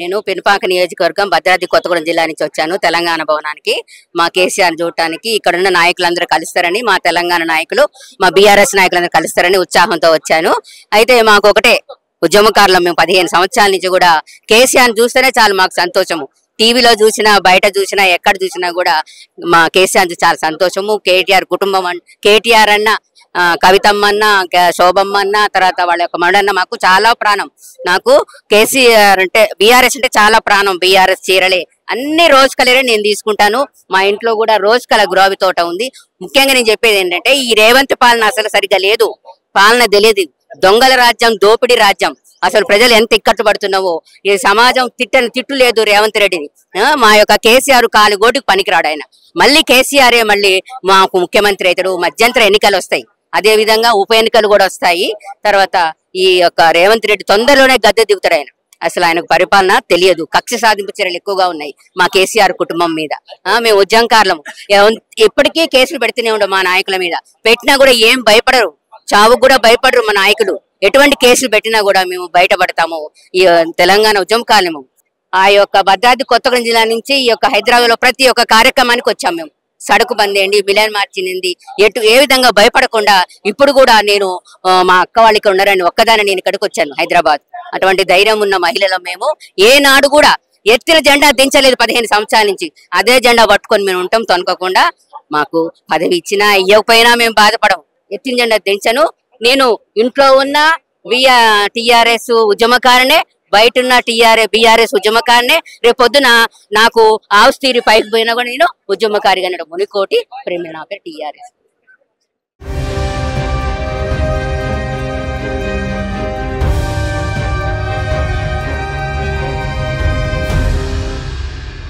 నేను పెనుపాక నియోజకవర్గం భద్రాద్రి కొత్తగూడెం జిల్లా నుంచి వచ్చాను తెలంగాణ భవనానికి. మా కేసీఆర్ చూడటానికి ఇక్కడున్న నాయకులందరూ కలుస్తారని, మా తెలంగాణ నాయకులు, మా బీఆర్ఎస్ నాయకులందరూ కలుస్తారని ఉత్సాహంతో వచ్చాను. అయితే మాకు ఒకటే ఉద్యమకారులం, మేము 15 సంవత్సరాల నుంచి కూడా కేసీఆర్ చూస్తేనే చాలా మాకు సంతోషము. టీవీలో చూసినా, బయట చూసినా, ఎక్కడ చూసినా కూడా మా కేసీఆర్ చాలా సంతోషము. కేటీఆర్ కుటుంబం కేటీఆర్ అన్న, కవితమ్మ అన్న, శోభమ్మ అన్న, తర్వాత వాళ్ళ యొక్క మండన్న మాకు చాలా ప్రాణం. నాకు కేసీఆర్ అంటే, బీఆర్ఎస్ అంటే చాలా ప్రాణం. బీఆర్ఎస్ చీరలే అన్ని రోజ్ కలరే నేను తీసుకుంటాను. మా ఇంట్లో కూడా రోజ్ కలర్ గులాబీ తోట ఉంది. ముఖ్యంగా నేను చెప్పేది ఏంటంటే, ఈ రేవంత్ పాలన అసలు సరిగ్గా లేదు. పాలన తెలియదు, దొంగల రాజ్యం, దోపిడీ రాజ్యం. అసలు ప్రజలు ఎంత ఇక్కట్లు పడుతున్నావో, ఈ సమాజం తిట్టు లేదు రేవంత్ రెడ్డిని. మా యొక్క కేసీఆర్ కాలుగోటికి పనికిరాడు ఆయన. మళ్ళీ కేసీఆరే మళ్ళీ మాకు ముఖ్యమంత్రి అవుతాడు. మధ్యంతర ఎన్నికలు వస్తాయి, అదే విధంగా ఉప ఎన్నికలు కూడా వస్తాయి. తర్వాత ఈ యొక్క రేవంత్ రెడ్డి తొందరలోనే గద్దె దిగుతాడు ఆయన. అసలు ఆయనకు పరిపాలన తెలియదు. కక్ష సాధింపు చర్యలు ఎక్కువగా ఉన్నాయి మా కేసీఆర్ కుటుంబం మీద. మేము ఉద్యమకారులము, ఎప్పటికీ కేసులు పెడుతూనే ఉండవు మా నాయకుల మీద. పెట్టినా కూడా ఏం భయపడరు, చావుకు కూడా భయపడరు మా నాయకులు. ఎటువంటి కేసులు పెట్టినా కూడా మేము బయటపడతాము. ఈ తెలంగాణ ఉద్యమకాలము ఆ యొక్క భద్రాద్రి కొత్తగూడెం జిల్లా నుంచి ఈ యొక్క హైదరాబాద్ లో ప్రతి ఒక్క కార్యక్రమానికి వచ్చాం మేము. సడుకు బంద్ అండి, మిలియన్ మార్చింది, ఏ విధంగా భయపడకుండా ఇప్పుడు కూడా నేను మా అక్క వాళ్ళకి ఉన్నారని ఒక్కదాన్ని నేను ఇక్కడికి వచ్చాను హైదరాబాద్. అటువంటి ధైర్యం ఉన్న మహిళలు మేము. ఏనాడు కూడా ఎత్తిన జెండా దించలేదు 15 సంవత్సరాల నుంచి. అదే జెండా పట్టుకొని మేము ఉంటాం తొనకకుండా. మాకు పదవి ఇచ్చినా ఇవ్వకపోయినా మేము బాధపడము. ఎత్తిన జెండా దించను. నేను ఇంట్లో ఉన్న టీఆర్ఎస్ ఉద్యమకారనే, బయట ఉన్న బీఆర్ఎస్ ఉద్యమకారనే. రేపు పొద్దున నాకు ఆవుస్తీరి పైకి పోయినా కూడా నేను ఉద్యమకారిగా మునికోటి ప్రేమ, నా పేరు టీఆర్ఎస్.